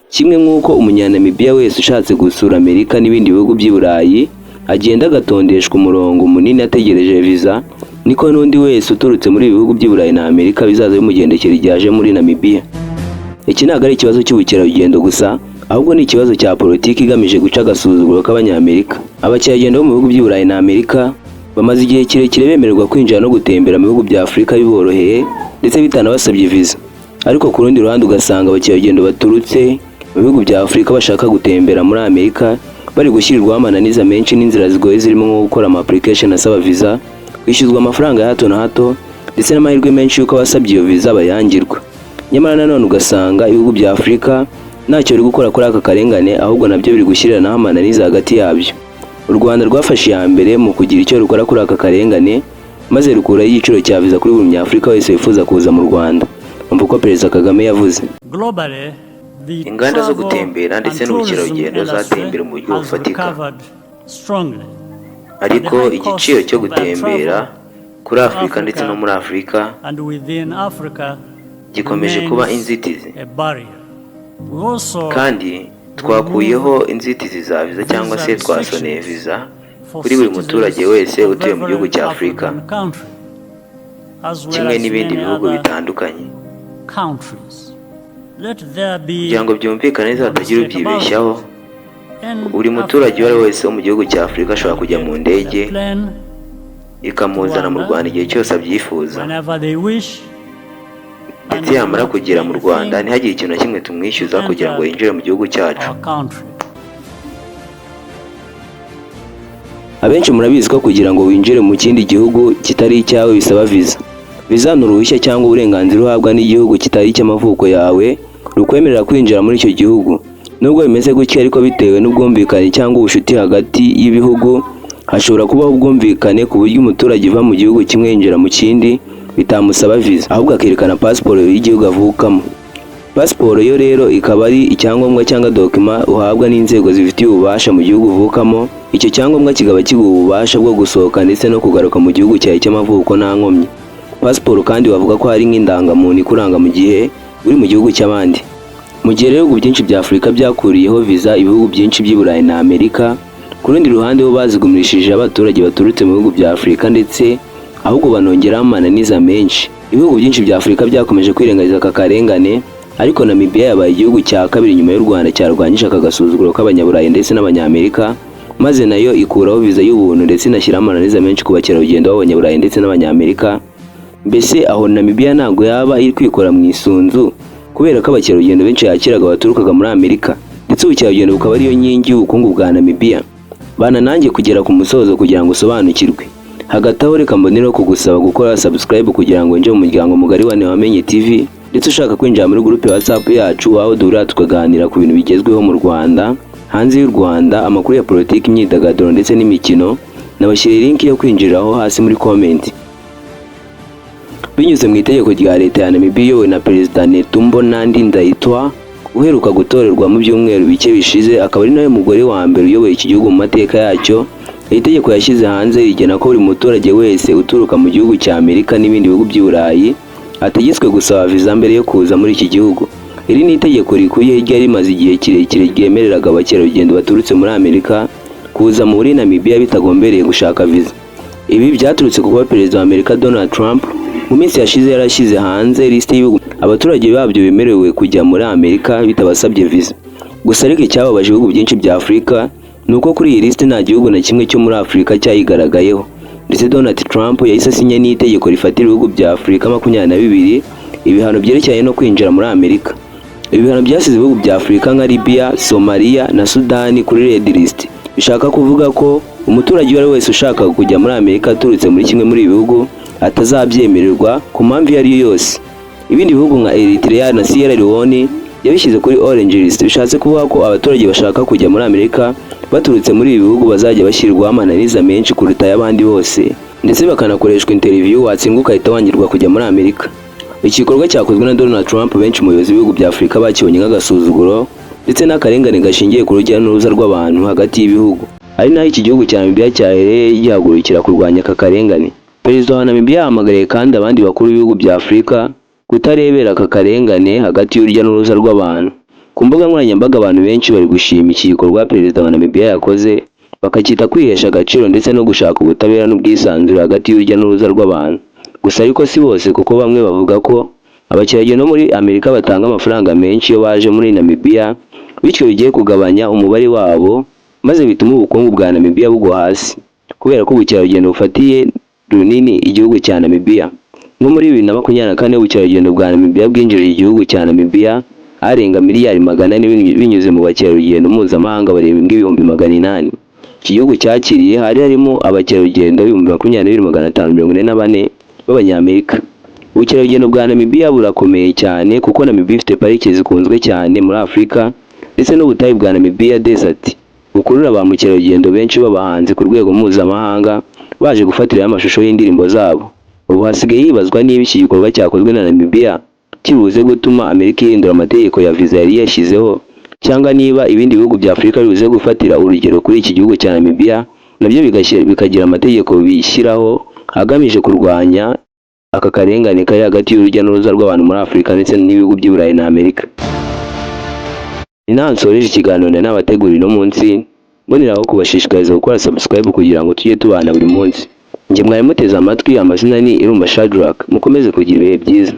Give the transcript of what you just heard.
kimwe nk'uko umunyanamibiya wese ushatse gusura Amerika n'ibindi bihugu by'i Burayi agenda agatondeshwa umurongo munini ategereje visa, niko n'undi wese uturutse muri ibihugu by'i Burayi na Amerika bizaza bimugendekera igihe aje muri Namibia. Iki ntabwo ari ikibazo cy'ubukerarugendo gusa, ahubwo ni ikibazo cya politiki igamije guca agasuzuguro k'abanyamerika. Abakerarugendo bo mu bihugu by'i Burayi na Amerika bamaze igihe kirekire bemererwa kwinjira no gutembera mu bihugu bya Afurika biboroheye ndetse bitanabasabye visa. Ariko ku rundi ruhande ugasanga abakerarugendo baturutse mu bihugu bya Afurika bashaka gutembera muri Amerika bari gushyirirwaho amananiza menshi n'inzira zigoye zirimo nko gukora ama application asaba visa, kwishyuzwa amafaranga ya hato na hato ndetse n'amahirwe menshi y'uko abasabye iyo visa bayangirwa. Nyamara nanone ugasanga ibihugu bya Afurika ntacyo biri gukora kuri aka karengane, ahubwo nabyo biri gushyiranaho amananiza hagati yabyo. U Rwanda rwafashe iya mbere mu kugira icyo rukora kuri aka karengane, maze rukuraho igiciro cya visa kuri buri munyafurika wese wifuza kuza mu Rwanda. Umva uko Perezida Kagame yavuze. Inganda zo gutembera ndetse n'ubukerarugendo zateye imbere mu buryo bufatika, ariko igiciro cyo gutembera kuri Afurika ndetse no muri Afurika gikomeje kuba inzitizi, kandi twakuyeho inzitizi za visa cyangwa se twasoneye visa kuri buri muturage wese utuye mu gihugu cya Afurika kimwe n'ibindi bihugu bitandukanye. Kugira ngo byumvikane neza hatagira ubyibeshyaho, buri muturage uwo ari we wese wo mu gihugu cya Afurika ashobora kujya mu ndege ikamuzana mu Rwanda igihe cyose abyifuza, ndetse yamara kugera mu Rwanda ntihagire ikintu na kimwe tumwishyuza kugira ngo yinjire mu gihugu cyacu. Abenshi murabizi ko kugira ngo winjire mu kindi gihugu kitari icyawe bisaba visa. Visa ni uruhushya cyangwa uburenganzira uhabwa n'igihugu kitari icy'amavuko yawe rukwemerera kwinjira muri icyo gihugu. Nubwo bimeze gutya ariko bitewe n'ubwumvikane cyangwa ubucuti hagati y'ibihugu, hashobora kubaho ubwumvikane ku buryo umuturage uva mu gihugu kimwe yinjira mu kindi bitamusaba visa, ahubwo akerekana pasiporo y'igihugu avukamo. Pasiporo yo rero ikaba ari icyangombwa cyangwa dokima uhabwa n'inzego zifitiye ububasha mu gihugu uvukamo. Icyo cyangombwa kikaba kiguha ububasha bwo gusohoka ndetse no kugaruka mu gihugu cyawe cy'amavuko nta nkomyi. Pasiporo kandi bavuga ko hari nk'indangamuntu ikuranga mu gihe uri mu gihugu cy'abandi. Mu gihe rero ibihugu byinshi bya Afurika byakuriyeho visa ibihugu byinshi by'i Burayi na Amerika, ku rundi ruhande bo bazigumishije abaturage baturutse mu bihugu bya Afurika ndetse ahubwo banongeraho amananiza menshi. Ibihugu byinshi bya Afurika byakomeje kwirengagiza aka karengane, ariko Namibia yabaye igihugu cya kabiri nyuma y'u Rwanda cyarwanyije aka gasuzuguro k'abanyaburayi ndetse n'abanyamerika, maze nayo ikuraho visa y'ubuntu ndetse inashyiraho amananiza menshi ku bakerarugendo b'abanyaburayi ndetse n'abanyamerika. Mbese aho Namibia ntabwo yaba iri kwikora mu isunzu kubera ko abakerarugendo benshi yakiraga baturukaga muri Amerika, ndetse ubukerarugendo bukaba ariyo nkingi y'ubukungu bwa Namibia. Bana nanjye kugera ku musozo kugira ngo usobanukirwe. Hagati aho reka mboneraho kugusaba gukora subscribe kugira ngo nje mu muryango mugari wa Newamenye TV, ndetse ushaka kwinjira muri groupe ya WhatsApp yacu aho duhura tukaganira ku bintu bigezweho mu Rwanda, hanze y'u Rwanda, amakuru ya politiki, imyidagaduro ndetse n'imikino. Nabashyiriye link yo kwinjiraho hasi muri comment. Binyuze mu itegeko rya leta ya Namibia iyobowe na Perezida Netumbo Nandi Ndaitwah uheruka gutorerwa mu byumweru bike bishize, akaba ari nawe mugore wa mbere uyoboye iki gihugu mu mateka yacyo. Iri tegeko yashyize hanze rigena ko buri muturage wese uturuka mu gihugu cya Amerika n'ibindi bihugu by'i Burayi ategetswe gusaba visa mbere yo kuza muri iki gihugu. Iri ni itegeko rikuye ryari rimaze igihe kirekire ryemereraga abakerarugendo baturutse muri Amerika kuza muri Namibia bitagombereye gushaka visa. Ibi byaturutse kuba Perezida wa Amerika Donald Trump mu minsi yashize yarashyize hanze liste y'ibihugu abaturage babyo bemerewe kujya muri Amerika bitabasabye visa. Gusa ariko icyababaje ibihugu byinshi bya Afurika nuko kuri iyi liste nta gihugu na kimwe cyo muri Afurika cyayigaragayeho, ndetse Donald Trump yahise asinya n'itegeko rifatira ibihugu bya Afurika 22 ibihano byerekeranye no kwinjira muri Amerika. Ibi bihano byasize ibihugu bya Afurika nka Libya, Somalia na Sudani kuri red list. Bishaka kuvuga ko umuturage uwo ari wese ushaka kujya muri Amerika aturutse muri kimwe muri ibi bihugu atazabyemererwa ku mpamvu iyo ari yo yose. Ibindi bihugu nka Eritrea na Sierra Leone yabishyize kuri orange list. Bishatse kuvuga ko abaturage bashaka kujya muri Amerika baturutse muri ibi bihugu bazajya bashyirwaho amananiza menshi kuruta y'abandi bose, ndetse bakanakoreshwa interview watsinguka ukahita wangirwa kujya muri Amerika. Iki gikorwa cyakozwe na Donald Trump benshi mu bayobozi b'ibihugu bya Afurika bakibonye nk'agasuzuguro ndetse n'akarengane gashingiye ku rujya n'uruza rw'abantu hagati y'ibihugu. Ari naho iki gihugu cya Namibia cyahereye gihagurukira kurwanya aka karengane. Perezida wa Namibia yahamagariye kandi abandi bakuru b'ibihugu bya Afurika kutarebera aka karengane hagati y'urujya n'uruza rw'abantu, Ku mbuga nkoranyambaga abantu benshi bari gushima iki gikorwa perezida wa Namibia yakoze, bakacyita kwihesha agaciro ndetse no gushaka ubutabera n'ubwisanzure hagati y'urujya n'uruza rw'abantu. Gusa ariko si bose, kuko bamwe bavuga ko abakerarugendo muri Amerika batanga amafaranga menshi iyo baje muri Namibia, bityo bigiye kugabanya umubare wabo, maze bituma ubukungu bwa Namibia bugwa hasi, kubera ko ubukerarugendo bufatiye runini igihugu cya Namibia. Nko muri 2024 ubukerarugendo bwa Namibia bwinjiriye igihugu cya Namibia arenga miliyari 400 binyuze mu bakerarugendo mpuzamahanga barenga 800,000. Iki gihugu cyakiriye harimo abakerarugendo 22,544 b'Abanyamerika. Ubukerarugendo bwa Namibia burakomeye cyane kuko Namibia ifite parike zikunzwe cyane muri Afurika, ndetse n'ubutayu bwa Namibia Desert bukurura ba mukerarugendo benshi b'abahanzi ku rwego mpuzamahanga baje gufatira amashusho y'indirimbo zabo. Ubu hasigaye hibazwa niba iki gikorwa cyakozwe na Namibia kibuze gutuma Amerika ihindura amategeko ya visa yari yashyizeho, cyangwa niba ibindi bihugu bya Afurika bibuze gufatira urugero kuri iki gihugu cya Namibia nabyo bikagira amategeko bishyiraho agamije kurwanya aka karengane kari hagati y'urujya n'uruza rw'abantu muri Afurika ndetse n'ibihugu by'i Burayi na Amerika. Ni naho nsoreje ikiganiro n'abategurira uno munsi, mboneraho kubashishikariza gukora subscribe kugira ngo tujye tubana buri munsi. Njye mwari muteze amatwi, amazina ni Irumba Shadrack, mukomeze kugira ibihe byiza.